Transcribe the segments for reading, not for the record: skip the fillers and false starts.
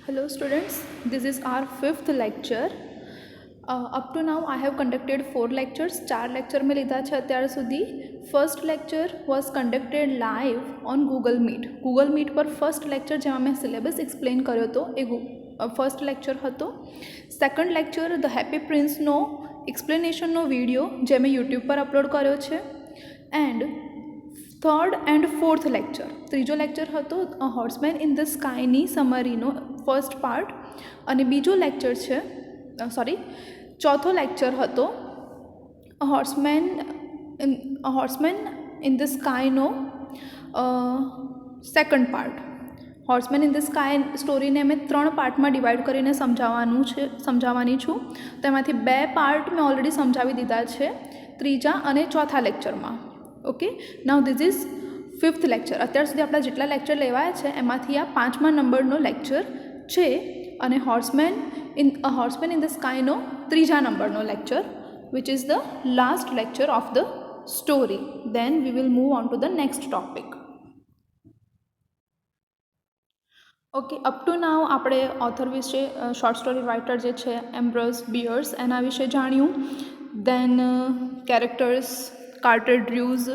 Hello students, this is our fifth lecture. Up to now I have conducted 4 lectures. 4 lecture में લીધા છે અત્યાર સુધી. First lecture was conducted live on Google Meet. Google Meet પર first lecture જેમાં મેં syllabus explain કર્યો હતો એ first lecture હતો. Second lecture The Happy Prince no explanation no video જે મેં YouTube પર upload કર્યો છે. And third and fourth lecture ત્રીજો લેક્ચર હતો હોર્સમેન ઇન ધ સ્કાયની સમરીનો ફર્સ્ટ પાર્ટ અને બીજો લેક્ચર છે ચોથો લેક્ચર હતો હોર્સમેન ઇન ધ સ્કાયનો second part. Horseman in the Sky સ્ટોરીને મેં 3 પાર્ટમાં ડિવાઈડ કરીને સમજાવવાની છું. તેમાંથી 2 પાર્ટ મેં ઓલરેડી સમજાવી દીધા છે ત્રીજા અને ચોથા લેક્ચરમાં. Okay, now this is fifth lecture. અત્યાર સુધી આપણા જેટલા લેક્ચર લેવાયા છે એમાંથી આ 5મા નંબરનો લેક્ચર છે અને હોર્સમેન ઇન ધ સ્કાયનો 3જા નંબરનો lecture which is the last lecture of the story. Then we will move on to the next topic. Okay, up to now આપણે ઓથર વિશે શોર્ટ સ્ટોરી રાઇટર જે છે એમ્બ્રોસ બિયર્સ એના વિશે જાણ્યું. Then characters Carter Druse,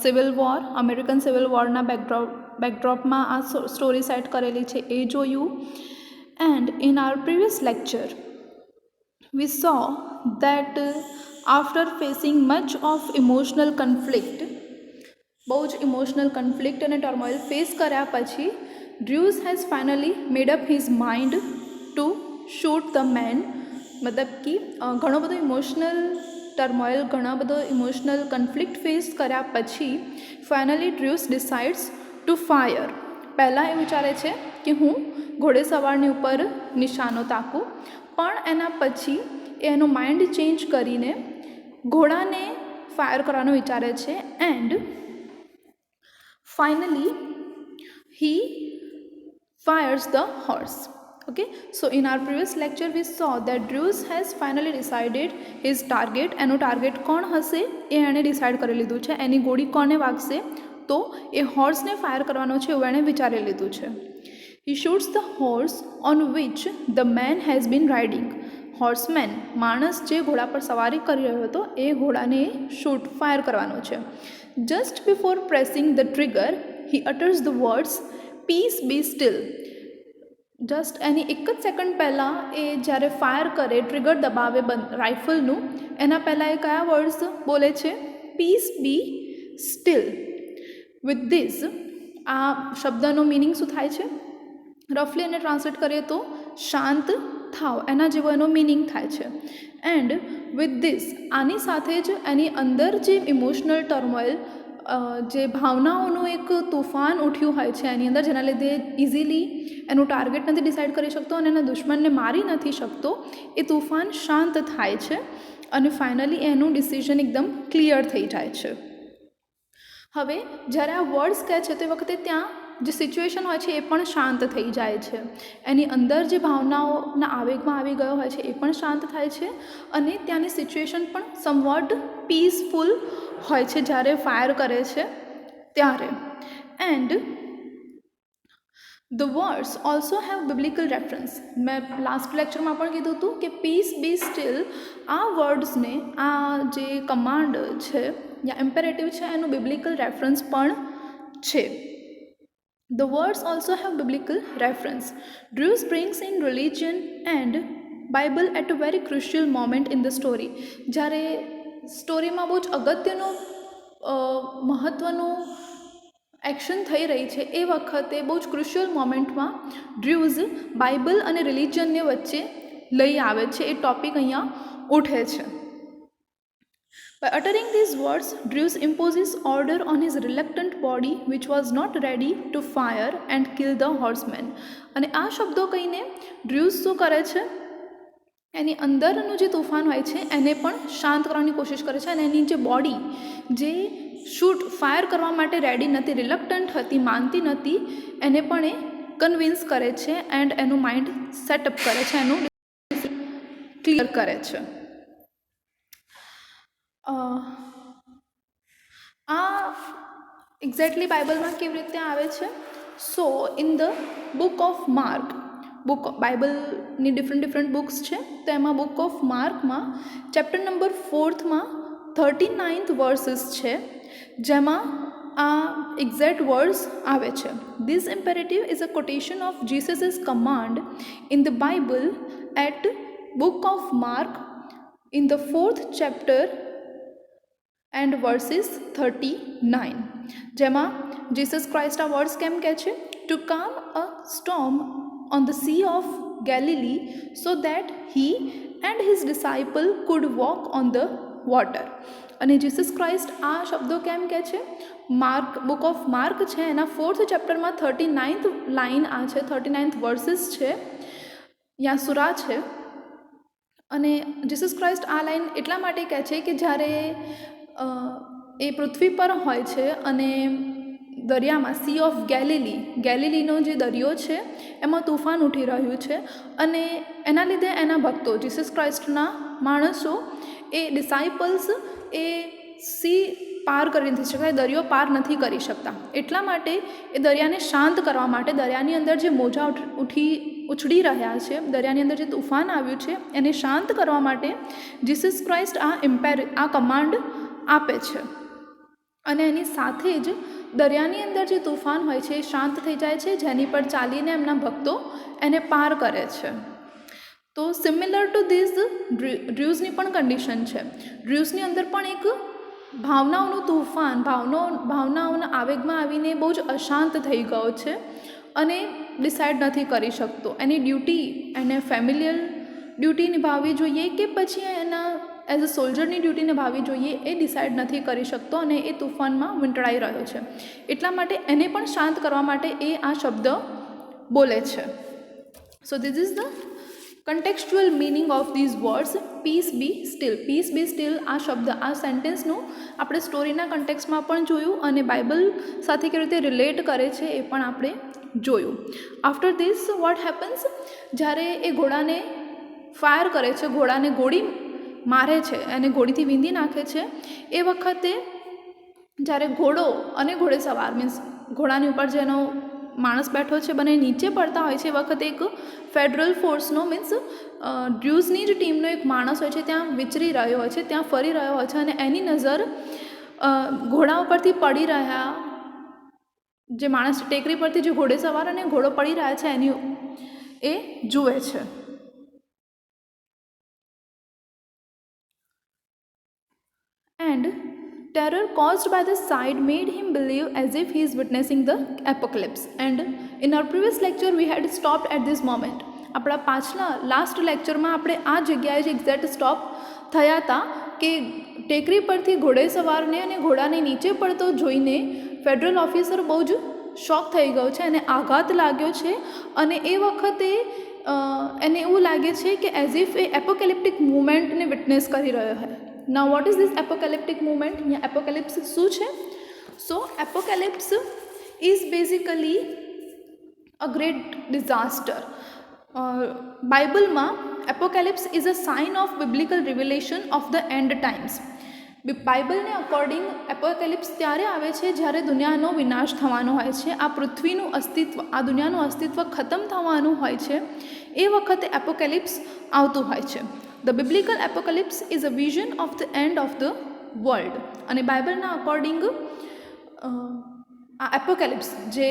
civil war, American civil વોરના બેકડ્રોપમાં આ સ્ટોરી સેટ કરેલી છે એ જોયું. And in our previous lecture we saw that after facing much of emotional conflict, બહુ જ ઇમોશનલ કન્ફ્લિક્ટ અને ટર્મોઇલ ફેસ કર્યા પછી Druse has finally made up his mind to shoot the man. મતલબ કે ઘણો બધો ઇમોશનલ ટર્મોઇલ, ઘણા બધો ઇમોશનલ કન્ફ્લિક્ટ ફેસ કર્યા પછી ફાઇનલી ડ્ર્યુઝ ડિસાઇડ્સ ટુ ફાયર. પહેલાં એ વિચારે છે કે હું ઘોડેસવારની ઉપર નિશાનો તાકું, પણ એના પછી એનું માઇન્ડ ચેન્જ કરીને ઘોડાને ફાયર કરવાનો વિચારે છે. And finally he fires the horse. Okay, so in our previous lecture we saw that Drews has finally decided his target. એનો ટાર્ગેટ કોણ હશે એ એણે ડિસાઇડ કરી લીધું છે. એની ગોળી કોને વાગશે તો એ હોર્સને ફાયર કરવાનો છે એવું એણે વિચારી લીધું છે. He shoots the horse on which the man has been riding. હોર્સમેન, માણસ જે ઘોડા પર સવારી કરી રહ્યો હતો એ ઘોડાને ફાયર કરવાનો છે. Just before pressing the trigger he utters the words peace be still. Just એની એક જ સેકન્ડ પહેલાં એ જ્યારે ફાયર કરે, ટ્રિગર દબાવે રાઇફલનું, એના પહેલાં એ કયા વર્ડ્સ બોલે છે? Peace be still. With this, આ શબ્દનો મિનિંગ શું થાય છે? રફલી એને ટ્રાન્સલેટ કરીએ તો શાંત થાવ, એના જેવો એનો મિનિંગ થાય છે. એન્ડ વિથ ધીસ, આની સાથે જ એની અંદર જે ઇમોશનલ ટર્મોઇલ, જે ભાવનાઓનું એક તોફાન ઉઠ્યું હોય છે એની અંદર, જેના લીધે ઇઝીલી એનું ટાર્ગેટ નથી ડિસાઇડ કરી શકતો અને એના દુશ્મનને મારી નથી શકતો, એ તોફાન શાંત થાય છે અને ફાઇનલી એનું ડિસિઝન એકદમ ક્લિયર થઈ જાય છે. હવે જ્યારે આ વર્ડ્સ કહે છે તે વખતે ત્યાં જે સિચ્યુએશન હોય છે એ પણ શાંત થઈ જાય છે. એની અંદર જે ભાવનાઓના આવેગમાં આવી ગયો હોય છે એ પણ શાંત થાય છે અને ત્યાંની સિચ્યુએશન પણ સમવોટ પીસફુલ હોય છે જ્યારે ફાયર કરે છે ત્યારે. And the words also have biblical reference. મેં લાસ્ટ લેક્ચરમાં પણ કીધું હતું કે પીસ બી સ્ટીલ, આ વર્ડ્સને, આ જે કમાન્ડ છે યા ઇમ્પેરેટિવ છે એનું બિબ્લિકલ રેફરન્સ પણ છે. The words also have biblical reference. Drews brings in religion and Bible at a very crucial moment in the story. જ્યારે સ્ટોરીમાં બહુ જ અગત્યનો મહત્ત્વનું એક્શન થઈ રહી છે એ વખતે બહુ જ ક્રુશિયલ મોમેન્ટમાં ડ્ર્યુઝ બાઇબલ અને રિલિજનને વચ્ચે લઈ આવે છે. એ ટોપિક અહીંયા ઉઠે છે. By uttering these words, Drews imposes order on his reluctant body which was not ready to fire and kill the horseman. અને આ શબ્દો કહીને ડ્ર્યુઝ શું કરે છે? એની અંદરનું જે તોફાન હોય છે એને પણ શાંત કરવાની કોશિશ કરે છે અને એની જે બોડી જે ફાયર કરવા માટે રેડી નથી, રિલક્ટન્ટ હતી, માનતી નથી, એને પણ એ કન્વિન્સ કરે છે એન્ડ એનું માઇન્ડ સેટઅપ કરે છે, એનું ક્લિયર કરે છે. આ એક્ઝેક્ટલી બાઇબલમાં કેવી રીતે આવે છે so in the book of Mark, બાઇબલની ડિફરન્ટ બુક્સ છે, તો એમાં બુક ઓફ માર્કમાં ચેપ્ટર નંબર 4માં 39th વર્સિસ છે, જેમાં આ એક્ઝેક્ટ વર્ડ્સ આવે છે. This imperative is a quotation of Jesus's command in the Bible at book of Mark in the 4th chapter and verses 39, જેમાં જીસસ ક્રાઇસ્ટ આ words કેમ કહે છે? To calm a storm on the sea of Galilee so that he and his disciple could walk on the water. અને Jesus Christ આ શબ્દો કેમ કહે છે? બુક ઓફ માર્ક છે એના 4th ચેપ્ટરમાં 39th લાઇન આ છે, 39th વર્સિસ છે, યા સુરા છે. અને જીસસ ક્રાઇસ્ટ આ લાઇન એટલા માટે કહે છે કે જ્યારે એ પૃથ્વી પર હોય છે અને દરિયામાં સી ઓફ ગેલિલીનો જે દરિયો છે એમાં તૂફાન ઉઠી રહ્યું છે, અને એના લીધે એના ભક્તો જીસસ ક્રાઇસ્ટના માણસો એ ડિસાઇપલ્સ એ સી પાર કરી નથી શકતા, દરિયો પાર નથી કરી શકતા. એટલા માટે એ દરિયાને શાંત કરવા માટે, દરિયાની અંદર જે મોજા ઉછળી રહ્યા છે, દરિયાની અંદર જે તૂફાન આવ્યું છે એને શાંત કરવા માટે જીસસ ક્રાઇસ્ટ આ કમાન્ડ આપે છે. અને એની સાથે જ દરિયાની અંદર જે તૂફાન હોય છે એ શાંત થઈ જાય છે, જેની પર ચાલીને એમના ભક્તો એને પાર કરે છે. તો સિમિલર ટુ ધીસ ડ્રુઝની પણ કન્ડિશન છે. ડ્રુઝની અંદર પણ એક ભાવનાઓનું તૂફાન, ભાવનાઓના આવેગમાં આવીને બહુ જ અશાંત થઈ ગયો છે અને ડિસાઇડ નથી કરી શકતો એની ડ્યુટી, એને ફેમિલિયર ડ્યુટી નિભાવવી જોઈએ કે પછી એના એઝ અ સોલ્જરની ડ્યુટી નિભાવવી જોઈએ, એ ડિસાઇડ નથી કરી શકતો અને એ તૂફાનમાં વીંટળાઈ રહ્યો છે. એટલા માટે એને પણ શાંત કરવા માટે એ આ શબ્દ બોલે છે. So this is the contextual meaning of these words, peace be still. Peace be still આ શબ્દ, આ સેન્ટેન્સનું આપણે સ્ટોરીના કન્ટેક્સ્ટમાં પણ જોયું અને બાઇબલ સાથે કેવી રીતે રિલેટ કરે છે એ પણ આપણે જોયું. આફ્ટર ધીસ વોટ હેપન્સ, જ્યારે એ ઘોડાને ફાયર કરે છે, ઘોડાને ગોળી મારે છે, એને ગોળીથી વીંધી નાખે છે, એ વખતે જ્યારે ઘોડો અને ઘોડેસવાર મીન્સ ઘોડાની ઉપર જેનો માણસ બેઠો છે બંને નીચે પડતા હોય છે, એ વખતે એક ફેડરલ ફોર્સનો મીન્સ ડ્રુઝની જ ટીમનો એક માણસ હોય છે ત્યાં વિચરી રહ્યો હોય છે, ત્યાં ફરી રહ્યો હોય છે, અને એની નજર ઘોડા ઉપરથી પડી રહ્યા જે માણસ ટેકરી પરથી જે ઘોડેસવાર અને ઘોડો પડી રહ્યા છે એની એ જુએ છે. And terror caused by the sight made him believe as if he is witnessing the apocalypse. And in our previous lecture we had stopped at this moment. આપણા પાછલા લાસ્ટ લેક્ચરમાં આપણે આ જગ્યાએ જ એક્ઝેક્ટ સ્ટોપ થયા હતા કે ટેકરી પરથી ઘોડેસવારને અને ઘોડાને નીચે પડતો જોઈને ફેડરલ ઓફિસર બહુ જ શોક થઈ ગયો છે, એને આઘાત લાગ્યો છે અને એ વખતે એને એવું લાગે છે કે as if A apocalyptic મૂવમેન્ટને witness કરી રહ્યો છે. Now what is this apocalyptic movement? या apocalypse શું છે? So apocalypse is basically a great disaster. બાઇબલમાં apocalypse is a sign of biblical revelation of the end times. બાઇબલને અકોર્ડિંગ એપોકેલિપ્સ ત્યારે આવે છે જ્યારે દુનિયાનો વિનાશ થવાનો હોય છે, આ પૃથ્વીનું અસ્તિત્વ, આ દુનિયાનું અસ્તિત્વ ખતમ થવાનું હોય છે, એ વખતે એપોકેલિપ્સ આવતું હોય છે. The biblical apocalypse is a vision of the end of the world. અને બાઇબલના અકોર્ડિંગ આ એપોકેલિપ્સ જે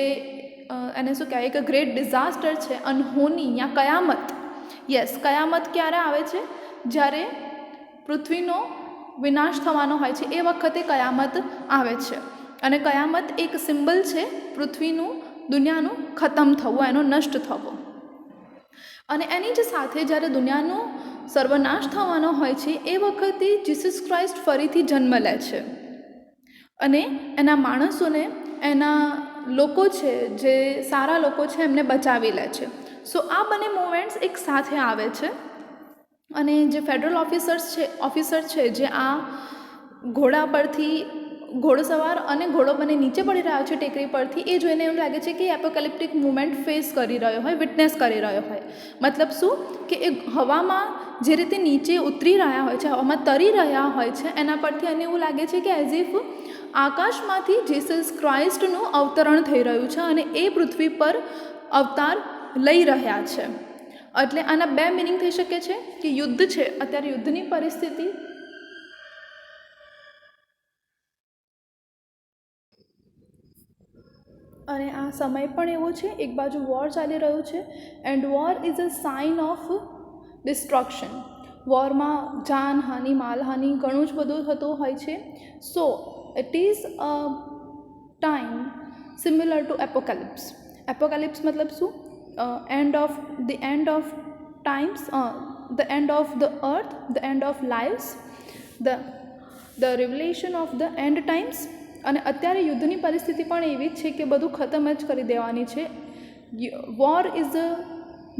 એને શું કહેવાય કે ગ્રેટ ડિઝાસ્ટર છે, અનહોની યા કયામત. યસ, કયામત ક્યારે આવે છે? જ્યારે પૃથ્વીનો વિનાશ થવાનો હોય છે એ વખતે કયામત આવે છે. અને કયામત એક સિમ્બલ છે પૃથ્વીનું, દુનિયાનું ખતમ થવું, એનો નષ્ટ થવો. અને એની જ સાથે જ્યારે દુનિયાનો સર્વનાશ થવાનો હોય છે એ વખતે જીસસ ક્રાઇસ્ટ ફરીથી જન્મ લે છે અને એના માણસોને, એના લોકો છે જે સારા લોકો છે એમને બચાવી લે છે. સો આ બંને મુવમેન્ટ્સ એક સાથે આવે છે અને જે ફેડરલ ઓફિસર છે જે આ ઘોડા પરથી ઘોડસવાર અને ઘોડો બંને નીચે પડી રહ્યો છે ટેકરી પરથી, એ જોઈને એવું લાગે છે કે એપોકેલિપ્ટિક મૂવમેન્ટ ફેસ કરી રહ્યો હોય, વિટનેસ કરી રહ્યો હોય. મતલબ શું કે એ હવામાં જે રીતે નીચે ઉતરી રહ્યા હોય છે, હવામાં તરી રહ્યા હોય છે, એના પરથી એને એવું લાગે છે કે એઝ ઇફ આકાશમાંથી જીસસ ક્રાઇસ્ટનું અવતરણ થઈ રહ્યું છે અને એ પૃથ્વી પર અવતાર લઈ રહ્યા છે. એટલે આના બે મિનિંગ થઈ શકે છે કે યુદ્ધ છે, અત્યારે યુદ્ધની પરિસ્થિતિ, અને આ સમય પણ એવો છે, એક બાજુ વોર ચાલી રહ્યું છે. And war is a sign of destruction. વોરમાં જાનહાનિ, માલહાનિ ઘણું જ બધું થતું હોય છે. So it is a time similar to apocalypse. Apocalypse મતલબ શું? End of times, the end of the earth, the end of lives, the revelation of the end times. અને અત્યારે યુદ્ધની પરિસ્થિતિ પણ એવી જ છે કે બધું ખતમ જ કરી દેવાની છે. War is a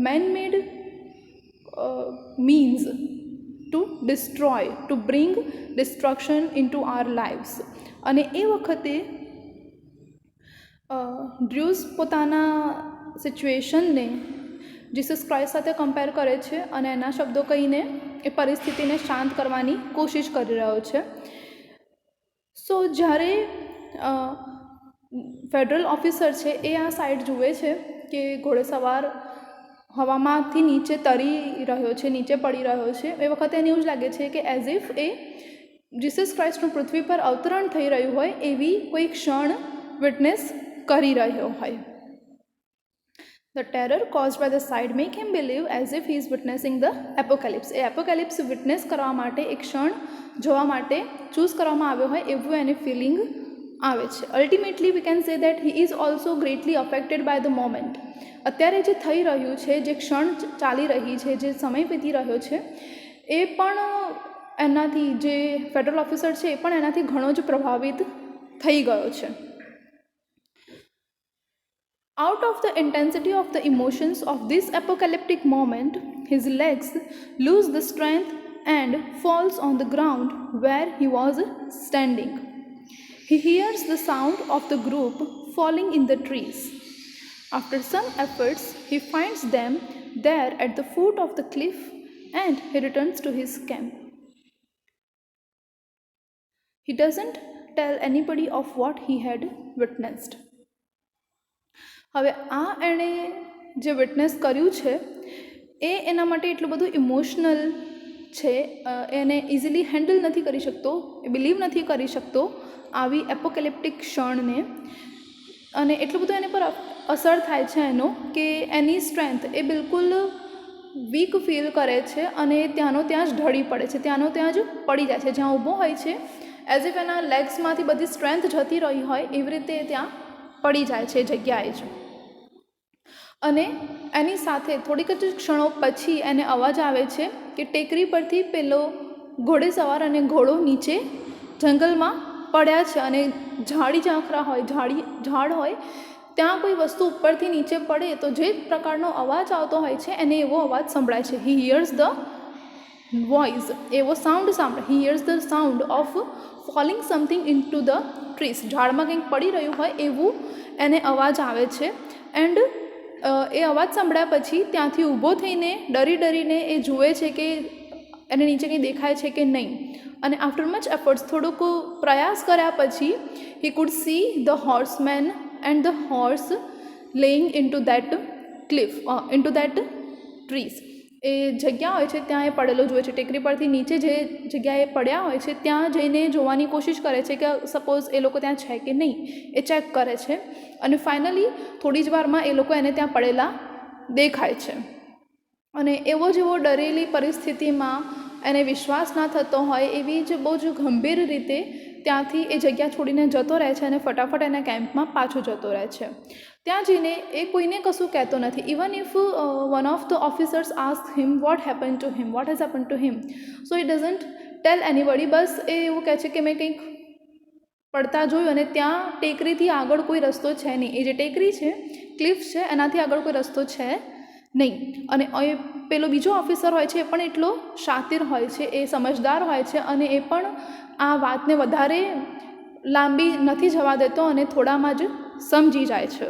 main made means to destroy, to bring destruction into our lives. અને એ વખતે ડ્રુઝ પોતાના સિચ્યુએશનને જીસસ ક્રાઇસ્ટ સાથે કમ્પેર કરે છે અને એના શબ્દો કહીને એ પરિસ્થિતિને શાંત કરવાની કોશિશ કરી રહ્યો છે. સો જ્યારે ફેડરલ ઓફિસર છે એ આ સાઈડ જુએ છે કે ઘોડેસવાર હવામાંથી નીચે તરી રહ્યો છે, નીચે પડી રહ્યો છે, એ વખતે એને એવું જ લાગે છે કે એઝ ઇફ એ જીસસ ક્રાઇસ્ટનું પૃથ્વી પર અવતરણ થઈ રહ્યું હોય એવી કોઈ ક્ષણ વિટનેસ કરી રહ્યો હોય. The terror caused by the sight make him believe as if he is witnessing the apocalypse. એ એપોકેલિપ્સ વિટનેસ કરવા માટે, એક ક્ષણ જોવા માટે ચૂઝ કરવામાં આવ્યો હોય એવું એને ફિલિંગ આવે છે. Ultimately we can say that he is also greatly affected by the moment. અત્યારે જે થઈ રહ્યું છે, જે ક્ષણ ચાલી રહી છે, જે સમય વીતી રહ્યો છે, એ પણ એનાથી, જે ફેડરલ ઓફિસર છે એ પણ એનાથી ઘણો જ પ્રભાવિત થઈ ગયો છે. Out of the intensity of the emotions of this apocalyptic moment, his legs lose the strength and falls on the ground where he was standing. He hears the sound of the group falling in the trees. After some efforts, he finds them there at the foot of the cliff and he returns to his camp. He doesn't tell anybody of what he had witnessed. હવે આ એણે જે witness કર્યું છે એ એના માટે એટલું બધું ઇમોશનલ છે, એને ઇઝીલી હેન્ડલ નથી કરી શકતો, એ બિલીવ નથી કરી શકતો આવી એપોકેલિપ્ટિક ક્ષણને. અને એટલું બધું એની પર અસર થાય છે એનો કે એની સ્ટ્રેન્થ એ બિલકુલ વીક ફીલ કરે છે અને ત્યાંનો ત્યાં જ ઢળી પડે છે, ત્યાંનો ત્યાં જ પડી જાય છે. જ્યાં ઊભો હોય છે એઝ ઇફ એના લેગ્સમાંથી બધી સ્ટ્રેન્થ જતી રહી હોય એવી રીતે ત્યાં પડી જાય છે એ જગ્યાએ જ. અને એની સાથે થોડીક જ ક્ષણો પછી એને અવાજ આવે છે કે ટેકરી પરથી પેલો ઘોડેસવાર અને ઘોડો નીચે જંગલમાં પડ્યા છે અને ઝાડી ઝાંખરા હોય, ઝાડ હોય, ત્યાં કોઈ વસ્તુ ઉપરથી નીચે પડે તો જે પ્રકારનો અવાજ આવતો હોય છે એને એવો અવાજ સંભળાય છે. હી હિયર્સ ધ વોઇસ, એવો સાઉન્ડ સાંભળે. He hears the sound of falling something into the trees. ઝાડમાં કંઈક પડી રહ્યું હોય એવું એને અવાજ આવે છે. એન્ડ એ અવાજ સાંભળ્યા પછી ત્યાંથી ઊભો થઈને ડરીને એ જુએ છે કે એને નીચે કંઈ દેખાય છે કે નહીં. અને આફ્ટર મચ એફર્ટ્સ, થોડુંક પ્રયાસ કર્યા પછી he could see the horseman and the horse laying into that cliff, into that trees. એ જગ્યા હોય છે ત્યાં એ પડેલો જુએ છે. ટેકરી પરથી નીચે જે જગ્યાએ પડ્યા હોય છે ત્યાં જઈને જોવાની કોશિશ કરે છે કે સપોઝ એ લોકો ત્યાં છે કે નહીં, એ ચેક કરે છે. અને ફાઇનલી થોડી જ વારમાં એ લોકો એને ત્યાં પડેલા દેખાય છે. અને એવો જેવો ડરેલી પરિસ્થિતિમાં એને વિશ્વાસ ના થતો હોય એવી જ બહુ જ ગંભીર રીતે ત્યાંથી એ જગ્યા છોડીને જતો રહે છે અને ફટાફટ એના કેમ્પમાં પાછો જતો રહે છે. ત્યાં જઈને એ કોઈને કશું કહેતો નથી. Even if one of the officers ask him what happen to him, what has happen to him, so it doesn't tell anybody. બસ એ એવું કહે છે કે મેં કંઈક પડતા જોયું અને ત્યાં ટેકરીથી આગળ કોઈ રસ્તો છે નહીં. એ જે ટેકરી છે, ક્લિફ છે, એનાથી આગળ કોઈ રસ્તો છે નહીં. અને એ પેલો બીજો ઓફિસર હોય છે એ પણ એટલો શાતિર હોય છે, એ સમજદાર હોય છે અને એ પણ આ વાતને વધારે લાંબી નથી જવા દેતો અને થોડામાં જ સમજી જાય છે.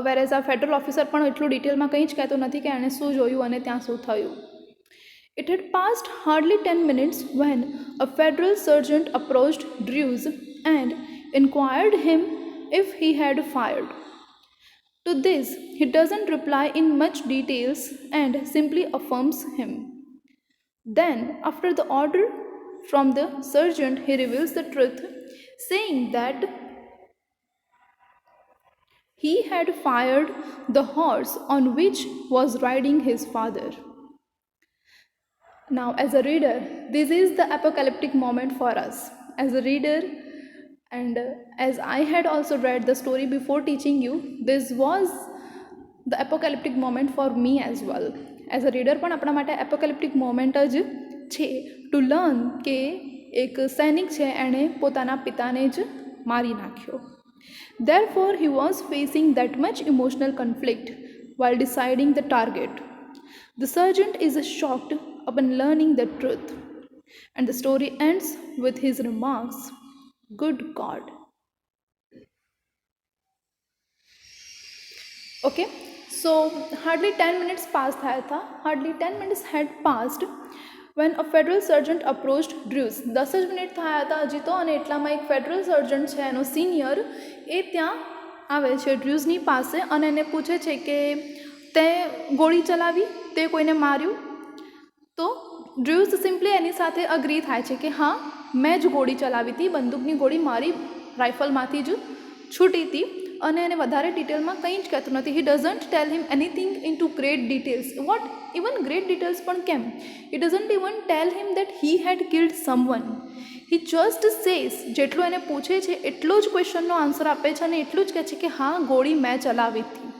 વેરેઝ આ ફેડરલ ઓફિસર પણ એટલું ડિટેલમાં કંઈ જ કહેતો નથી કે એણે શું જોયું અને ત્યાં શું થયું. It had passed hardly 10 minutes when a federal sergeant approached Drews and inquired him if he had fired. To this, he doesn't reply in much details and simply affirms him. Then, after the order from the sergeant, he reveals the truth, saying that he had fired the horse on which was riding his father. Now, as a reader, this is the apocalyptic moment for us. As a reader, and as I had also read the story before teaching you, this was the apocalyptic moment for me as well. As a reader પણ આપણા માટે apocalyptic moment જ છે to learn કે એક સૈનિક છે એણે પોતાના પિતાને જ મારી નાખ્યો. Therefore, he was facing that much emotional conflict while deciding the target. The sergeant is shocked upon learning the truth, and the story ends with his remarks, "Good God." Okay, so hardly 10 minutes passed થયા હતા. Hardly 10 minutes had passed when a federal sergeant approached Drews. 10 જ minute થયા હતા હજી તો, અને એટલામાં એક ફેડરલ સર્જન્ટ છે એનો સિનિયર એ ત્યાં આવે છે ડ્ર્યુઝની પાસે અને એને પૂછે છે કે તે ગોળી ચલાવી, તે કોઈને માર્યું? તો ડ્ર્યુઝ સિમ્પલી એની સાથે અગ્રી થાય છે કે હા, મેં જ ગોળી ચલાવી હતી, બંદૂકની ગોળી મારી રાઇફલમાંથી જ છૂટી હતી, અને એને વધારે ડિટેલમાં કંઈ જ કહેતું નથી. He doesn't tell him anything into great details. What even great details પણ કેમ? He doesn't even tell him that he had killed someone. He just says, જેટલું એને પૂછે છે એટલો જ ક્વેશ્ચનનો આન્સર આપે છે અને એટલું જ કહે છે કે હા, ગોળી મેં ચલાવી હતી.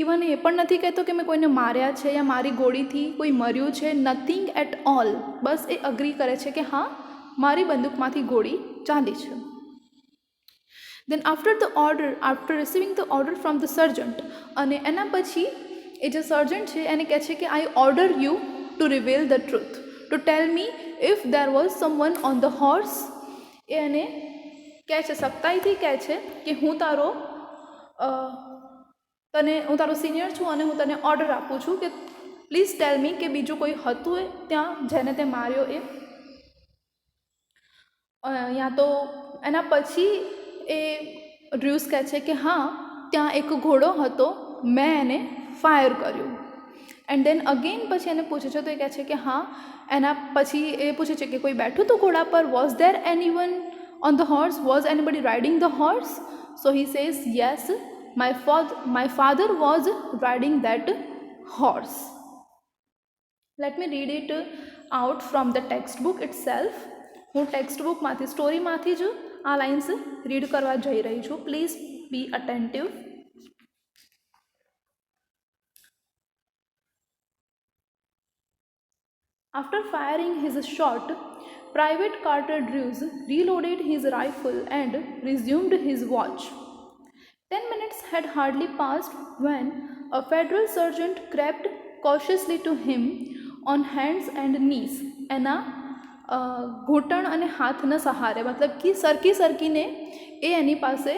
ઇવન એ પણ નથી કહેતો કે મેં કોઈને માર્યા છે યા મારી ગોળીથી કોઈ મર્યું છે. Nothing at all. બસ એ અગ્રી કરે છે કે હા, મારી બંદૂકમાંથી ગોળી ચાલી છે. Then after receiving the order from the sergeant, અને એના પછી એ જે સર્જન્ટ છે એને કહે છે કે I order you to reveal the truth, to tell me if there was someone on the horse. એ એને કહે છે, સખ્તાઈથી કહે છે કે હું તારો સિનિયર છું અને હું તને ઓર્ડર આપું છું કે પ્લીઝ ટેલ મી કે બીજું કોઈ હતું ત્યાં જેને તે માર્યો એ. યા તો એના પછી એ ડ્ર્યુસ કહે છે કે હા, ત્યાં એક ઘોડો હતો, મેં એને ફાયર કર્યું. એન્ડ દેન અગેન પછી એને પૂછે છે તો એ કહે છે કે હા. એના પછી એ પૂછે છે કે કોઈ બેઠું હતું ઘોડા પર? Was there anyone on the horse? Was anybody riding the horse? So he says yes, my father was riding that horse. Let me read it out from the textbook itself. હું ટેક્સ્ટબુકમાંથી, સ્ટોરીમાંથી જ આ લાઇન્સ રીડ કરવા જઈ રહી છું. Please be attentive. After firing his shot, Private Carter Drews reloaded his rifle and resumed his watch. 10 minutes had hardly passed when a federal sergeant crept cautiously to him on hands and knees. એના ઘૂંટણ અને હાથના સહારે, મતલબ કે સરકી સરકીને એ એની પાસે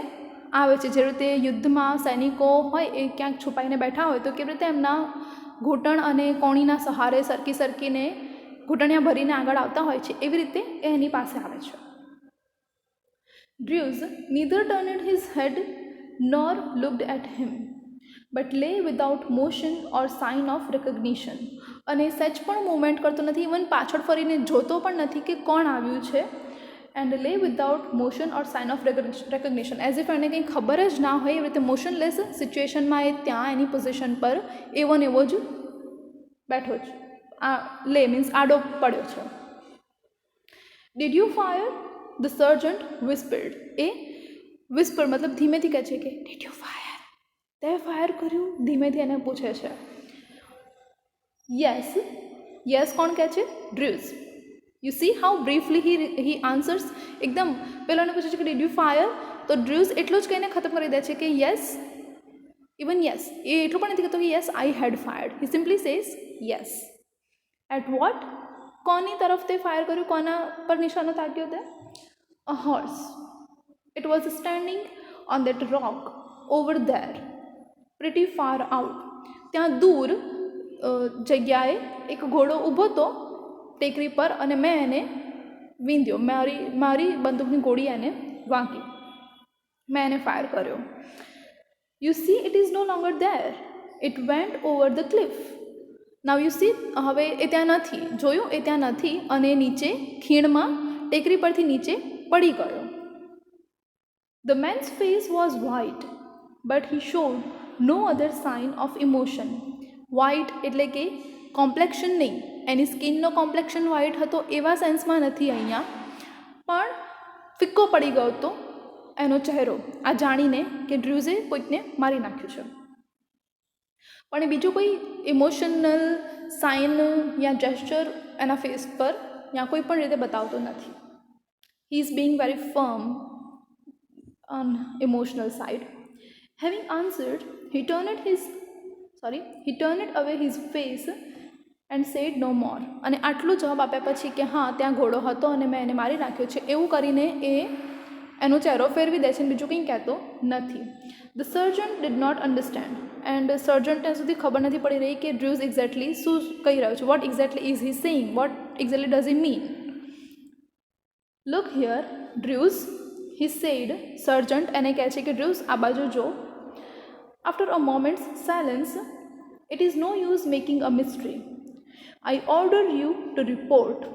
આવે છે. જે રીતે યુદ્ધમાં સૈનિકો હોય એ ક્યાંક છુપાઈને બેઠા હોય તો કેવી રીતે એમના ઘૂંટણ અને કોણીના સહારે સરકી સરકીને ઘૂંટણિયા ભરીને આગળ આવતા હોય છે, એવી રીતે એ એની પાસે આવે છે. Drews neither turned his head nor looked at him, but lay without motion or sign of recognition. અને સચ પણ મૂવમેન્ટ કરતો નથી, ઇવન પાછળ ફરીને જોતો પણ નથી કે કોણ આવ્યું છે. And lay without motion or sign of recognition, as if એને કંઈ ખબર જ ના હોય એવી રીતે મોશનલેસ સિચ્યુએશનમાં એ ત્યાં એની પોઝિશન પર એવો ને એવો જ બેઠો છે. લે મીન્સ આડો પડ્યો છે. Did you fire? The sergeant whispered. એ વિસ્પર મતલબ ધીમેથી કહે છે કે ડીડ યુ ફાયર? તે ફાયર કર્યું? ધીમેથી એને પૂછે છે. યસ. યસ કોણ કહે છે? Druse. You see how briefly he answers. એકદમ પેલોને પૂછે છે કે ડીડ યુ ફાયર? તો ડ્ર્યુસ એટલું જ કહીને ખતમ કરી દે છે કે યસ. ઇવન યસ એ એટલું પણ નથી કહેતો કે yes I had fired. He simply says yes. At what? કોની તરફ તે ફાયર કર્યું? કોના પર નિશાનો તાક્યો તે? અ horse. It was standing on that rock over there, pretty far out. ત્યાં દૂર જગ્યાએ એક ઘોડો ઊભો હતો ટેકરી પર અને મેં એને વીંધ્યો, મારી બંદૂકની ગોળી એને વાગી, મેં એને ફાયર કર્યો. You see it is no longer there, it went over the cliff. Now you see, હવે એ ત્યાં નથી, જોયું એ ત્યાં નથી અને નીચે ખીણમાં ટેકરી પરથી નીચે પડી ગયો. The man's face was white, but he showed no other sign of emotion. White એટલે કે કોમ્પ્લેક્શન નહીં, એની સ્કિનનો કોમ્પ્લેક્શન વ્હાઇટ હતો એવા સેન્સમાં નથી અહીંયા, પણ ફિક્કો પડી ગયો હતો એનો ચહેરો આ જાણીને કે ડ્રુઝે કોઈકને મારી નાખ્યું છે. પણ એ બીજું કોઈ ઇમોશનલ સાઇન યા જેસ્ચર એના ફેસ પર યા કોઈ પણ રીતે બતાવતો નથી. He is Bing very firm on emotional side. Having answered, he turned away his face and said no more. અને આટલું જવાબ આપ્યા પછી કે હા ત્યાં ઘોડો હતો અને મેં એને મારી નાખ્યો છે એવું કરીને એ એનો ચહેરો ફેરવી દે છે અને બીજું કંઈ કહેતો નથી. The sergeant did not understand, and sergeant ત્યાં સુધી ખબર નથી પડી રહી કે ડ્રુઝ એક્ઝેક્ટલી શું કહી રહ્યો છે. What exactly is he saying? What exactly does he mean? Look here, Druse, he said. Sergeant એને કહે છે કે ડ્રુઝ આ બાજુ જો. After a moment's silence, it is no use making a mystery. I order you to report.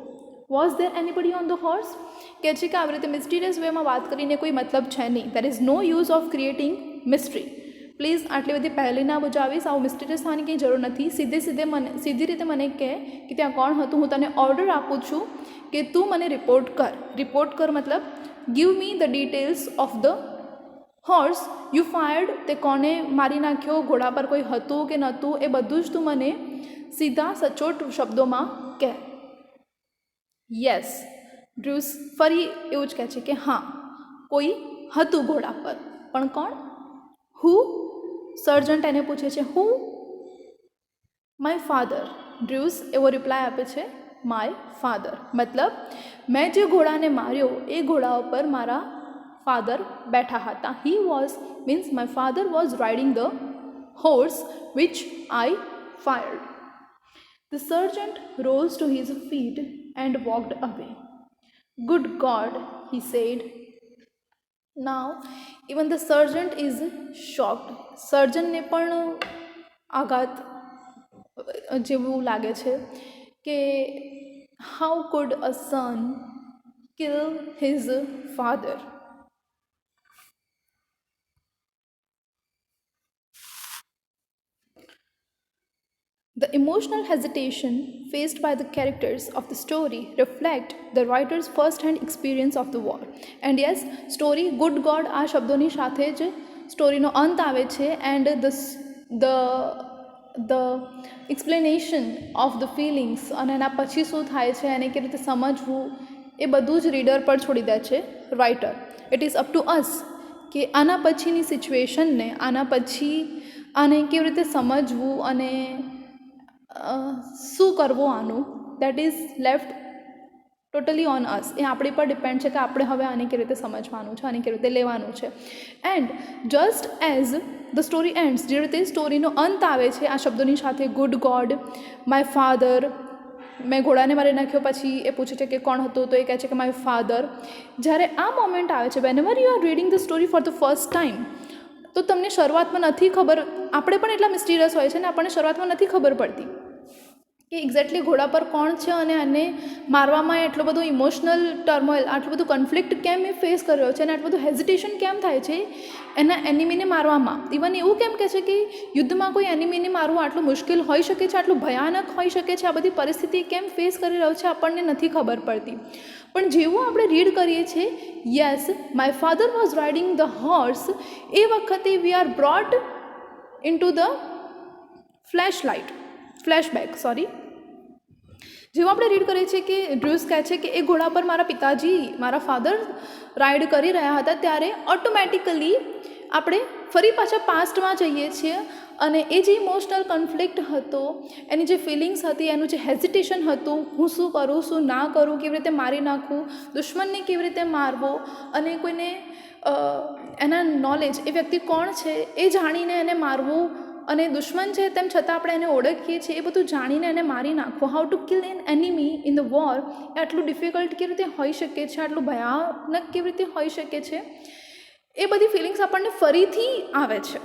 Was there anybody on the horse? કહે છે કે આવી રીતે મિસ્ટીરિયસ વેમાં વાત કરીને કોઈ મતલબ છે નહીં. There is no use of creating mystery. Please આટલી બધી પહેલી ના બજાવીશ, આવું મિસ્ટીરિયસ થવાની કંઈ જરૂર નથી. સીધી રીતે મને કહે કે ત્યાં કોણ હતું. હું તને ઓર્ડર આપું છું કે તું મને રિપોર્ટ કર. રિપોર્ટ કર મતલબ give me the details of the horse you fired. તે કોને મારી નાખ્યો, ઘોડા પર કોઈ હતું કે નહોતું, એ બધું જ તું મને સીધા સચોટ શબ્દોમાં કહે. યસ, ડ્રુઝ ફરી એવું જ કહે છે કે હા કોઈ હતું ઘોડા પર, પણ કોણ? હુ? સર્જન્ટ એને પૂછે છે હુ? My father. ડ્રુઝ એવો રિપ્લાય આપે છે માય ફાધર, મતલબ મેં જે ઘોડાને માર્યો એ ઘોડા ઉપર મારા ફાધર બેઠા હતા. He was means my father was riding the horse which I fired. The sergeant rose to his feet and walked away. Good God, he said. Now, even the sergeant is shocked. સર્જનને પણ આઘાત જેવું લાગે છે કે how could a son kill his father? The emotional hesitation faced by the characters of the story reflect the writer's first-hand experience of the war. And yes, story good God આ શબ્દોની સાથે જ સ્ટોરીનો અંત આવે છે. And the explanation of the feelings અને એના પછી શું થાય છે એને કેવી રીતે સમજવું એ બધું જ રીડર પર છોડી દે છે writer. It is up to અસ કે આના પછીની સિચ્યુએશનને આના પછી આને કેવી રીતે સમજવું અને શું કરવું આનું, that is left totally on us. એ આપણી પર ડિપેન્ડ છે કે આપણે હવે આને કેવી રીતે સમજવાનું છે, આને કેવી રીતે લેવાનું છે. And just as the story ends, જે રીતે સ્ટોરીનો અંત આવે છે આ શબ્દોની સાથે ગુડ ગોડ, માય ફાધર, મેં ઘોડાને મારી નાખ્યો, પછી એ પૂછે છે કે કોણ હતું, તો એ કહે છે કે માય ફાધર. જ્યારે આ મોમેન્ટ આવે છે whenever you are reading the story for the first time, તો તમને શરૂઆતમાં નથી ખબર, આપણે પણ એટલા મિસ્ટીરિયસ હોય છે ને આપણને શરૂઆતમાં નથી ખબર પડતી કે એક્ઝેક્ટલી ઘોડા પર કોણ છે અને એને મારવામાં એટલો બધો ઇમોશનલ ટર્મોઇલ, આટલું બધું કન્ફ્લિક્ટ કેમ એ ફેસ કરી રહ્યો છે અને આટલું બધું હેઝિટેશન કેમ થાય છે એના એનિમીને મારવામાં. ઇવન એવું કેમ કહે છે કે યુદ્ધમાં કોઈ એનિમીને મારવું આટલું મુશ્કેલ હોઈ શકે છે, આટલું ભયાનક હોઈ શકે છે, આ બધી પરિસ્થિતિ કેમ ફેસ કરી રહ્યો છે આપણને નથી ખબર પડતી. પણ જેવું આપણે રીડ કરીએ છીએ yes my father was riding the horse, એ વખતે we are brought into the flashback. જેવું આપણે રીડ કરીએ છીએ કે ડ્રુઝ કહે છે કે એ ઘોડા પર મારા પિતાજી, મારા ફાધર રાઇડ કરી રહ્યા હતા, ત્યારે ઓટોમેટિકલી આપણે ફરી પાછા પાસ્ટમાં જઈએ છીએ અને એ જે ઇમોશનલ કન્ફ્લિક્ટ હતો, એની જે ફિલિંગ્સ હતી, એનું જે હેઝિટેશન હતું, હું શું કરું શું ના કરું, કેવી રીતે મારી નાખું, દુશ્મનને કેવી રીતે મારવો અને કોઈને એના નોલેજ, એ વ્યક્તિ કોણ છે એ જાણીને એને મારવું અને દુશ્મન છે તેમ છતાં આપણે એને ઓળખીએ છીએ, એ બધું જાણીને એને મારી નાખવો, how to kill an enemy in the war, એ આટલું ડિફિકલ્ટ કેવી રીતે હોઈ શકે છે, આટલું ભયાનક કેવી રીતે હોઈ શકે છે, એ બધી ફિલિંગ્સ આપણને ફરીથી આવે છે.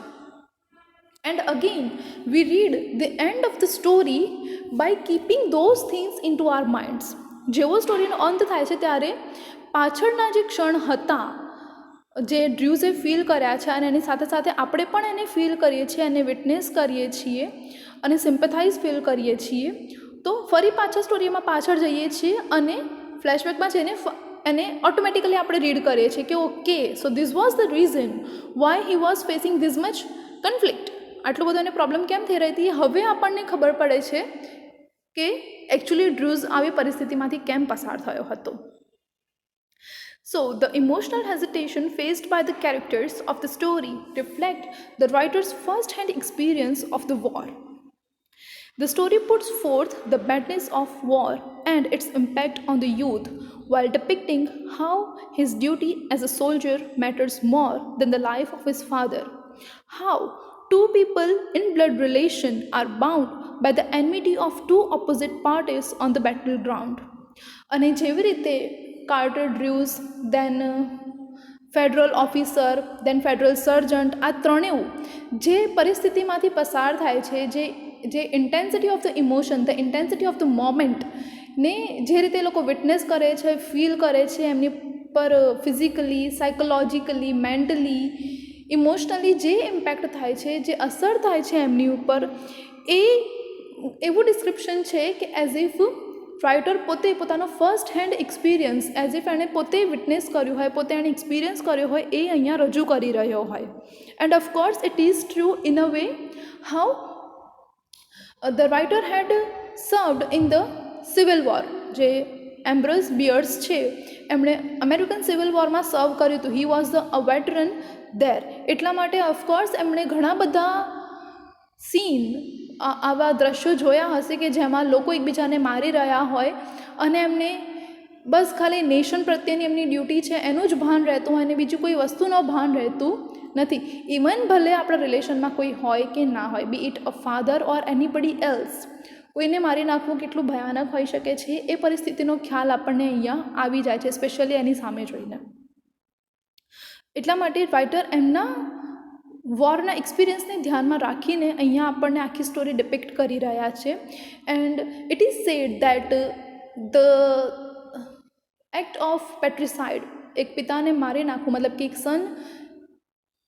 And again, we read the end of the story by keeping those things into our minds. જેવો સ્ટોરીનો અંત થાય છે ત્યારે પાછળના જે ક્ષણ હતા જે ડ્રુઝે ફીલ કર્યા છે અને એની સાથે સાથે આપણે પણ એને ફીલ કરીએ છીએ, એને વિટનેસ કરીએ છીએ અને સિમ્પથાઇઝ ફીલ કરીએ છીએ, તો ફરી પાછા સ્ટોરીમાં પાછળ જઈએ છીએ અને ફ્લેશબેકમાં જઈને એને ઓટોમેટિકલી આપણે રીડ કરીએ છીએ કે okay, so this was the reason Y he was facing this much conflict. આટલું બધું એને પ્રોબ્લેમ કેમ થઈ રહી હતી, હવે આપણને ખબર પડે છે કે એકચ્યુઅલી ડ્રુઝ આવી પરિસ્થિતિમાંથી કેમ પસાર થયો હતો. So, the emotional hesitation faced by the characters of the story reflect the writer's first-hand experience of the war. The story puts forth the madness of war and its impact on the youth, while depicting how his duty as a soldier matters more than the life of his father. How two people in blood relation are bound by the enmity of two opposite parties on the battleground. અને જેવી રીતે Carter ડ્રુઝ, દેન federal officer, દેન federal સર્જન્ટ, આ ત્રણેય જે પરિસ્થિતિમાંથી પસાર થાય છે, જે intensity of the emotion, the intensity of the moment ને જે રીતે એ લોકો વિટનેસ કરે છે, ફીલ કરે છે, એમની પર ફિઝિકલી, સાયકોલોજીકલી, મેન્ટલી, ઇમોશનલી જે ઇમ્પેક્ટ થાય છે, જે અસર થાય છે એમની ઉપર, એ એવું ડિસ્ક્રિપ્શન છે કે એઝ ઇફ રાઇટર પોતે પોતાનો first hand experience, as if એણે પોતે વિટનેસ કર્યું હોય, પોતે એણે એક્સપિરિયન્સ કર્યો હોય, એ અહીંયા રજૂ કરી રહ્યો હોય. And of course it is true in a way how the writer had served in the civil war. જે એમ્બ્રોસ બિયર્સ છે એમણે અમેરિકન સિવિલ વોરમાં સર્વ કર્યું હતું. He was the a veteran there. એટલા માટે ઓફકોર્સ એમણે ઘણા બધા સીન, આવા દ્રશ્યો જોયા હશે કે જેમાં લોકો એકબીજાને મારી રહ્યા હોય અને એમને બસ ખાલી નેશન પ્રત્યેની એમની ડ્યુટી છે એનું જ ભાન રહેતું હોય અને બીજું કોઈ વસ્તુનું ભાન રહેતું નથી. ઇવન ભલે આપણા રિલેશનમાં કોઈ હોય કે ના હોય, be it a father or anybody else, કોઈને મારી નાખવું કેટલું ભયાનક હોઈ શકે છે એ પરિસ્થિતિનો ખ્યાલ આપણને અહીંયા આવી જાય છે, સ્પેશિયલી એની સામે જોઈને. એટલા માટે રાઇટર એમના વોરના એક્સપિરિયન્સને ધ્યાનમાં રાખીને અહીંયા આપણને આખી સ્ટોરી ડિપિક્ટ કરી રહ્યા છે. And it is said that the act of patricide, એક પિતાને મારી નાખવું, મતલબ કે એક સન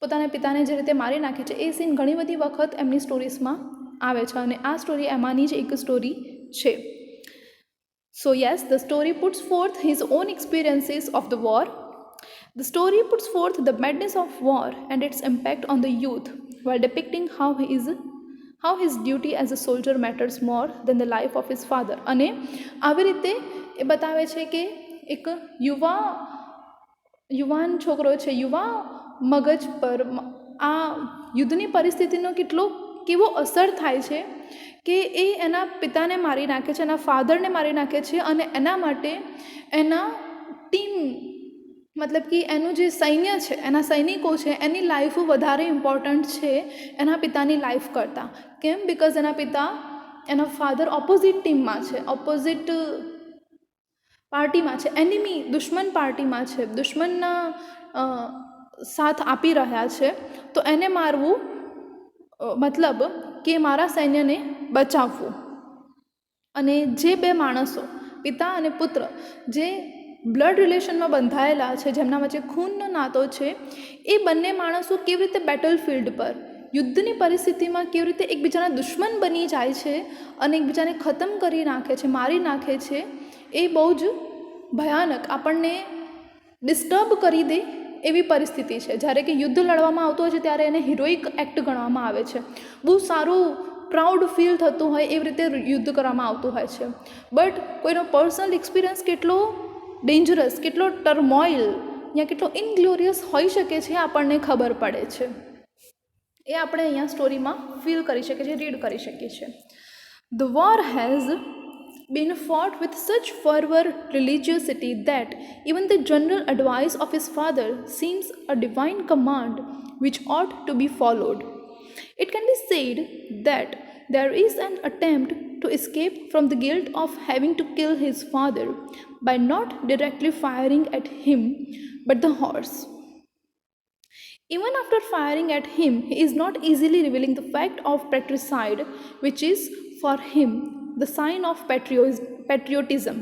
પોતાના પિતાને જે રીતે મારી નાખે છે, એ સીન ઘણી બધી વખત એમની સ્ટોરીઝમાં આવે છે અને આ સ્ટોરી એમાંની જ એક સ્ટોરી છે. સો yes, the story puts fourth his own experiences of the war. The story puts forth the madness of war and its impact on the youth, while depicting how his duty as a soldier matters more than the life of his father. અને આવી રીતે એ બતાવે છે કે એક યુવાન છોકરો છે, યુવા મગજ પર આ યુદ્ધની પરિસ્થિતિનો કેવો અસર થાય છે કે એ એના પિતાને મારી નાખે છે, એના ફાધરને મારી નાખે છે અને એના માટે એના ટીમ, મતલબ કે એનું જે સૈન્ય છે, એના સૈનિકો છે, એની લાઈફ વધારે ઇમ્પોર્ટન્ટ છે એના પિતાની લાઈફ કરતાં. કેમ? બિકોઝ એના પિતા, એના ફાધર ઓપોઝિટ ટીમમાં છે, ઓપોઝિટ પાર્ટીમાં છે, એનિમી, દુશ્મન પાર્ટીમાં છે, દુશ્મનના સાથ આપી રહ્યા છે, તો એને મારવું મતલબ કે મારા સૈન્યને બચાવવું. અને જે બે માણસો, પિતા અને પુત્ર, જે બ્લડ રિલેશનમાં બંધાયેલા છે, જેમના વચ્ચે ખૂનનો નાતો છે, એ બંને માણસો કેવી રીતે બેટલફિલ્ડ પર યુદ્ધની પરિસ્થિતિમાં કેવી રીતે એકબીજાના દુશ્મન બની જાય છે અને એકબીજાને ખતમ કરી નાખે છે, મારી નાખે છે, એ બહુ જ ભયાનક, આપણને ડિસ્ટર્બ કરી દે એવી પરિસ્થિતિ છે. જ્યારે કે યુદ્ધ લડવામાં આવતું હોય છે ત્યારે એને હિરોઇક એક્ટ ગણવામાં આવે છે, બહુ સારું પ્રાઉડ ફીલ થતું હોય એવી રીતે યુદ્ધ કરવામાં આવતું હોય છે. બટ કોઈનો પર્સનલ એક્સપિરિયન્સ કેટલો ડેન્જરસ, કેટલો ટર્મોઇલ યા કેટલો ઇનગ્લોરિયસ હોઈ શકે છે આપણને ખબર પડે છે. એ આપણે અહીંયા સ્ટોરીમાં ફીલ કરી શકીએ છીએ, રીડ કરી શકીએ છીએ. The war has been fought with such fervor, religiosity that even the general advice of his father seems a divine command which ought to be followed. It can be said that there is an attempt to escape from the guilt of having to kill his father by not directly firing at him but the horse. Even after firing at him, he is not easily revealing the fact of patricide, which is for him the sign of patriotism.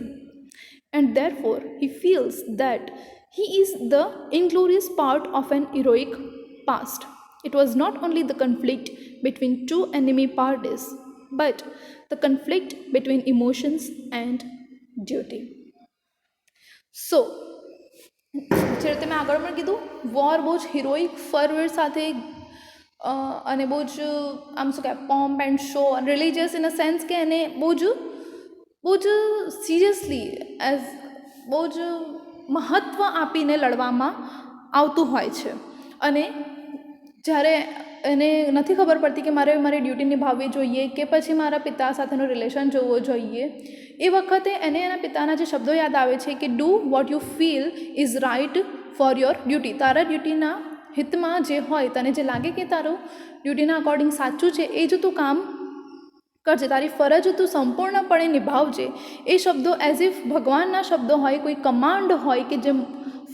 And therefore, he feels that he is the inglorious part of an heroic past. It was not only the conflict between two enemy parties, but the conflict between emotions and duty. So, જે રીતે મેં આગળ પણ કીધું, war બહુ જ હિરોઇક ફરવેર સાથે અને બહુ જ આમ શું કહેવાય pomp and show religious in a sense કે એને બહુ જ સિરિયસલી એઝ બહુ જ મહત્ત્વ આપીને લડવામાં આવતું હોય છે. અને જ્યારે એને નથી ખબર પડતી કે મારે મારી ડ્યુટી નિભાવવી જોઈએ કે પછી મારા પિતા સાથેનો રિલેશન જોવો જોઈએ, એ વખતે એને એના પિતાના જે શબ્દો યાદ આવે છે કે do what you feel is right for your duty. તારા ડ્યુટીના હિતમાં જે હોય, તને જે લાગે કે તારું ડ્યુટીના અકોર્ડિંગ સાચું છે એ જ તું કામ કરજે, તારી ફરજ તું સંપૂર્ણપણે નિભાવજે. એ શબ્દો એઝ ઇફ ભગવાનના શબ્દો હોય, કોઈ કમાન્ડ હોય કે જે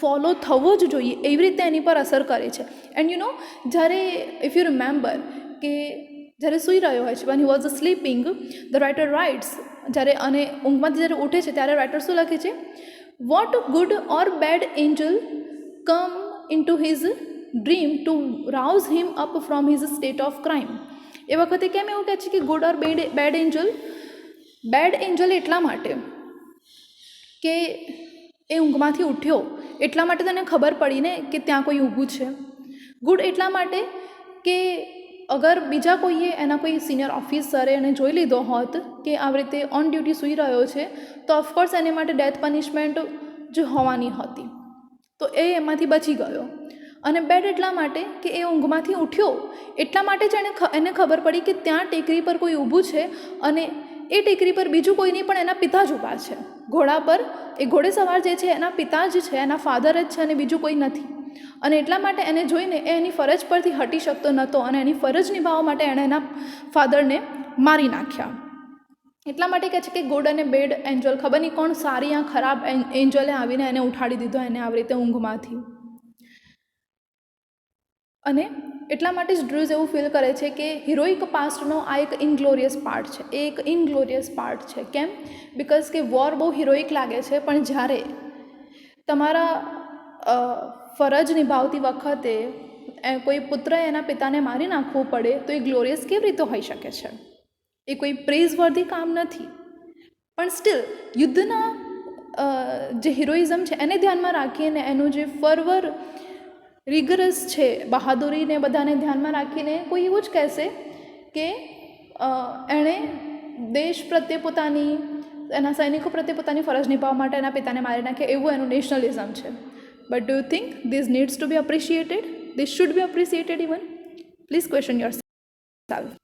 ફોલો થવો જ જોઈએ, એવી રીતે એની પર અસર કરે છે. એન્ડ યુ નો, જ્યારે ઇફ યુ રિમેમ્બર કે જ્યારે સૂઈ રહ્યો હોય છે, when he was sleeping, the writer writes, જ્યારે અને ઊંઘમાંથી જ્યારે ઉઠે છે ત્યારે રાઇટર શું લખે છે, what good or bad angel come into his dream to rouse him up from his state of crime. એ વખતે કેમ એવું કહે છે કે good or bad angel? Bad angel એટલા માટે કે એ ઊંઘમાંથી ઉઠ્યો એટલા માટે તને ખબર પડી ને કે ત્યાં કોઈ ઊભું છે. ગુડ એટલા માટે કે અગર બીજા કોઈએ એના કોઈ સિનિયર ઓફિસરે એને જોઈ લીધો હોત કે આવી રીતે ઓન ડ્યુટી સૂઈ રહ્યો છે, તો ઓફકોર્સ એને માટે ડેથ પનિશમેન્ટ જ હોવાની હતી, તો એ એમાંથી બચી ગયો. અને બેડ એટલા માટે કે એ ઊંઘમાંથી ઉઠ્યો એટલા માટે જ એને ખબર પડી કે ત્યાં ટેકરી પર કોઈ ઊભું છે, અને એ ટેકરી પર બીજું કોઈ નહીં પણ એના પિતા જ ઊભા છે. ઘોડા પર એ ઘોડે સવાર જે છે એના પિતા જ છે, એના ફાધર જ છે અને બીજું કોઈ નથી. અને એટલા માટે એને જોઈને એ એની ફરજ પરથી હટી શકતો નહોતો અને એની ફરજ નિભાવવા માટે એણે એના ફાધરને મારી નાખ્યા. એટલા માટે કહે છે કે ગુડ અને બેડ એન્જલ, ખબર નહીં કોણ સારી યા ખરાબ એન્જલે આવીને એને ઉઠાડી દીધો એને આવી રીતે ઊંઘમાંથી. અને એટલા માટે જ ડ્રુઝ એવું ફીલ કરે છે કે હિરોઇક પાસ્ટનો આ એક ઇનગ્લોરિયસ પાર્ટ છે, એ એક ઇનગ્લોરિયસ પાર્ટ છે. કેમ? બિકોઝ કે વોર બહુ હિરોઇક લાગે છે, પણ જ્યારે તમારા ફરજ નિભાવતી વખતે કોઈ પુત્રએ એના પિતાને મારી નાખવું પડે તો એ ગ્લોરિયસ કેવી રીતે હોઈ શકે છે? એ કોઈ પ્રેઝવર્ધી કામ નથી. પણ સ્ટીલ યુદ્ધના જે હિરોઇઝમ છે એને ધ્યાનમાં રાખીને, એનું જે ફર્વર રિગરસ છે, બહાદુરીને બધાને ધ્યાનમાં રાખીને કોઈ એવું જ કહેશે કે એણે દેશ પ્રત્યે પોતાની, એના સૈનિકો પ્રત્યે પોતાની ફરજ નિભાવવા માટે એના પિતાને મારી નાખે, એવું એનું નેશનલિઝમ છે. But do you think this needs to be appreciated? This should be appreciated even? Please question yourself.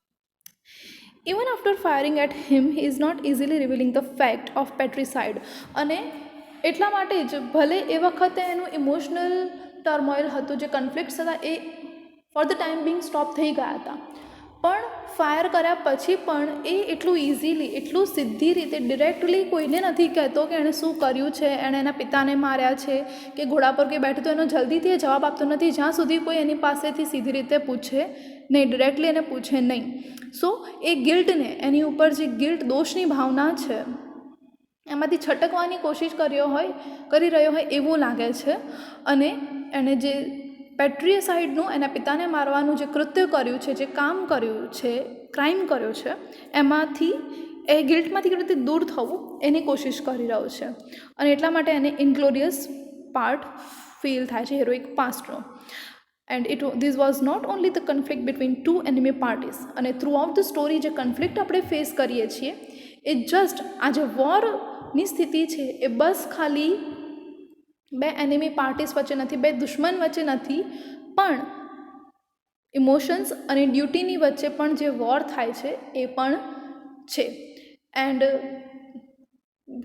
Even after firing at him, he is not easily revealing the fact of patricide. અને એટલા માટે જ ભલે એ વખતે એનું emotional turmoil હતું, જે conflicts હતા એ for the time being stop થઈ ગયા હતા, પણ ફાયર કર્યા પછી પણ એ એટલું ઇઝીલી, એટલું સીધી રીતે ડિરેક્ટલી કોઈને નથી કહેતો કે એણે શું કર્યું છે, એણે એના પિતાને માર્યા છે કે ઘોડા પર કે બેઠું, તો એનો જલ્દીથી એ જવાબ આપતો નથી જ્યાં સુધી કોઈ એની પાસેથી સીધી રીતે પૂછે નહીં, ડિરેક્ટલી એને પૂછે નહીં. સો એ ગિલ્ટને, એની ઉપર જે ગિલ્ટ, દોષની ભાવના છે, એમાંથી છટકવાની કોશિશ કરી રહ્યો હોય એવું લાગે છે. અને એણે જે પેટ્રિયસાઇડનું, એના પિતાને મારવાનું જે કૃત્ય કર્યું છે, જે કામ કર્યું છે, ક્રાઇમ કર્યો છે, એમાંથી એ ગિલ્ટમાંથી કેવી રીતે દૂર થવું એની કોશિશ કરી રહ્યો છે. અને એટલા માટે એને ઇનગ્લોરિયસ પાર્ટ ફીલ થાય છે હિરોઇક પાસ્ટનો. And this was not only the conflict between two enemy parties. અને થ્રુ આઉટ ધ સ્ટોરી જે કન્ફ્લિક્ટ આપણે ફેસ કરીએ છીએ એ જસ્ટ આ જે વોરની સ્થિતિ છે એ બસ ખાલી બે એનિમી પાર્ટીઝ વચ્ચે નથી, બે દુશ્મન વચ્ચે નથી, પણ ઇમોશન્સ અને ડ્યુટીની વચ્ચે પણ જે વોર થાય છે એ પણ છે. એન્ડ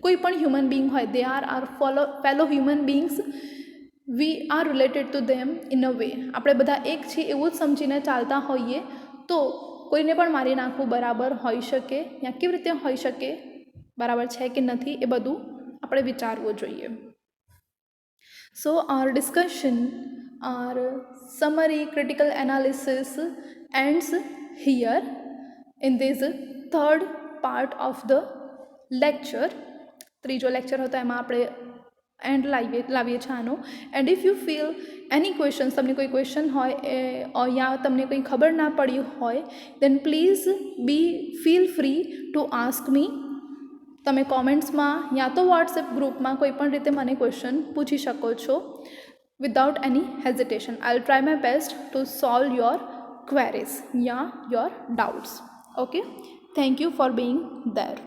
કોઈ પણ હ્યુમન બિંગ હોય, they are fellow human beings, we are related to them in a way. આપણે બધા એક છીએ એવું જ સમજીને ચાલતા હોઈએ તો કોઈને પણ મારી નાખવું બરાબર હોઈ શકે યા કેવી રીતે હોઈ શકે, બરાબર છે કે નથી, એ બધું આપણે વિચારવું જોઈએ. સો our discussion, our summary critical analysis ends here in this third part of the lecture. ત્રીજો લેક્ચર હતો એમાં આપણે એન્ડ લાવીએ છીએ આનો. And if you feel any questions, તમને કોઈ ક્વેશ્ચન હોય યા તમને કંઈ ખબર ના પડી હોય, then please feel free to ask me. તમે કોમેન્ટ્સમાં યા તો વોટ્સએપ ગ્રુપમાં કોઈ પણ રીતે મને ક્વેશ્ચન પૂછી શકો છો without any hesitation. I will try my best to solve your queries, yeah, your doubts. Okay, thank you for being there.